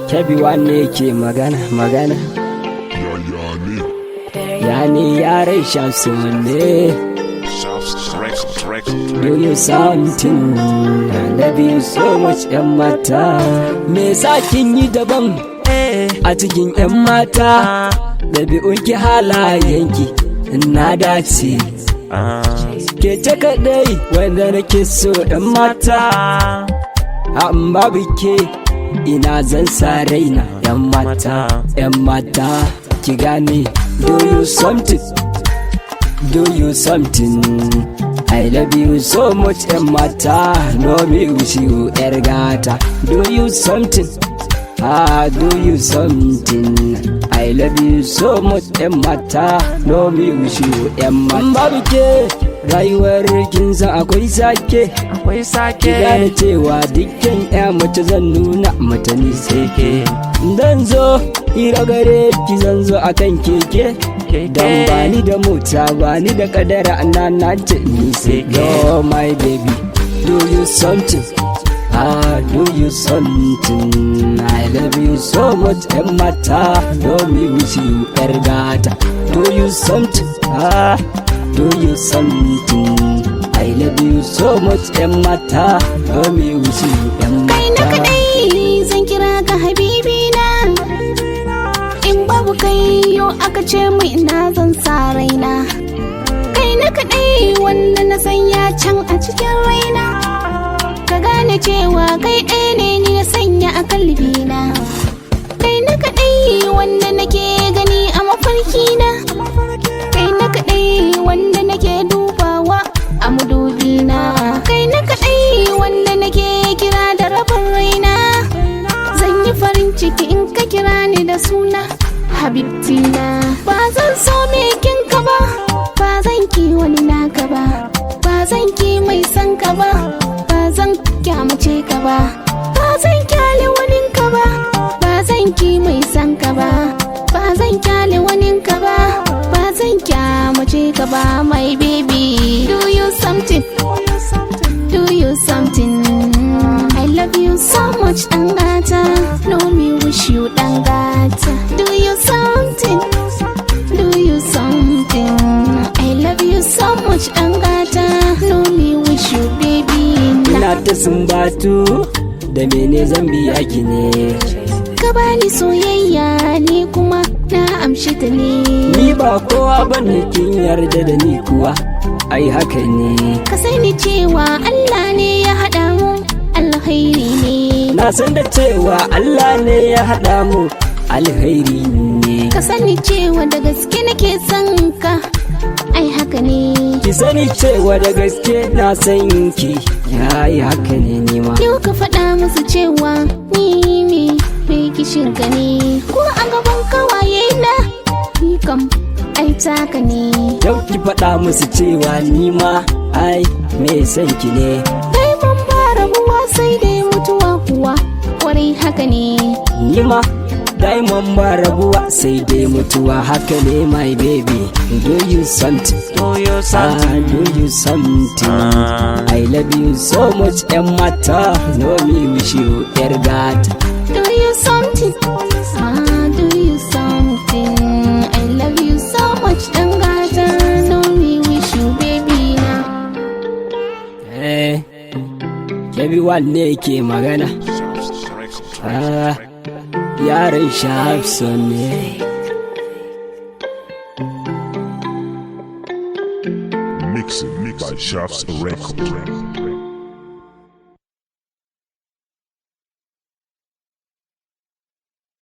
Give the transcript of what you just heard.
Kebiwa ne ke magana yani yare shamsu ne. Do you something? I love you so much yan mata. Me sa kin yi daban a cikin yan mata? Ɗabi'unki halayenki na dace. Ke ta kaɗai wanda nake so yan mata. An babu ke ina zan sa raina yan mata ki gane. Do you something? Do you something? I love you so much yan mata. No me wish you yar gata. Do you something? Do you something? I love you so much yan mata. No me wish you yan mata. Babu ke rayuwar kin san akwai sake. Ki gane cewa dukkan ya mace zan nuna mata ni sai ke. Dan zo hira gare ki zan zo akan keke. Dan bani da mota bani da kadara na ce ni sai ke. Oh my baby, do you something? Do you something? I love you so much yan mata. No me wish you yar gata. Do you something? Do you something? I love you so much yan mata. No me wish you yan mata. Kai na kadai zan kira ka habibi na. In babu kai yo aka ce mu ina zan sa raina. Kai na kadai wanda na sanya can a cikin raina. Ka gane cewa kai ɗaya ne ni na sanya a kalbina. Kai na kadai wanda nake gani a mafarki na. Kai na kadai wanda nake dubawa a madubina. Kai na kadai wanda nake kira da rabin raina. Zan yi farin ciki in ka kira ni da suna habibtina. Ba zan so me kinka ba, ba zan ki wani naka ba, ba zan ki mai san ka ba, ba zan kyamace ka ba, ba zan kyale wani ka ba, ba zan ki mai san ka ba, ba zan kyale wani ka ba, ba zan kyamace ka ba. My baby, do you something? Do you something? I love you so much dangata. No me wish you dangata. Do you something? Do you something? I love you so much dangata. No me wish you baby. Ina ta sumbatu da mene zan biya ki ne. Ka bani soyayya ni kuma na amshi ta ne. Ni ba kowa bane kin yarda da ni kuwa. Ai haka ne. Ka sani cewa Allah ne ya haɗa mu alkhairi ne. Na san da cewa Allah ne ya haɗa mu alkhairi ne. Ka sani cewa da gaske nake son ka. Ai haka ne. Ki sani cewa da gaske na san ki. Yayi haka ne nima. Yau ka faɗa musu cewa ni mai kishin ka ne. Ko a gaban kawaye na ni kam ai taka ne. Yau ki faɗa musu cewa nima ai me san ki ne. Kai mun ba rabuwa sai dai mutuwa kuwa. Kwarai haka ne. Nima Diamond ba rabuwa sai dai mutuwa haka ne my baby. Do you something? Do you something? Do you something? I love you so much yan mata. No me wish you yar gata. Do you something? Do you something? I love you so much dangata. No me wish you baby na. Kebiwa ne ke magana. Yaren shamsu ne. Mixing by Shafts Record.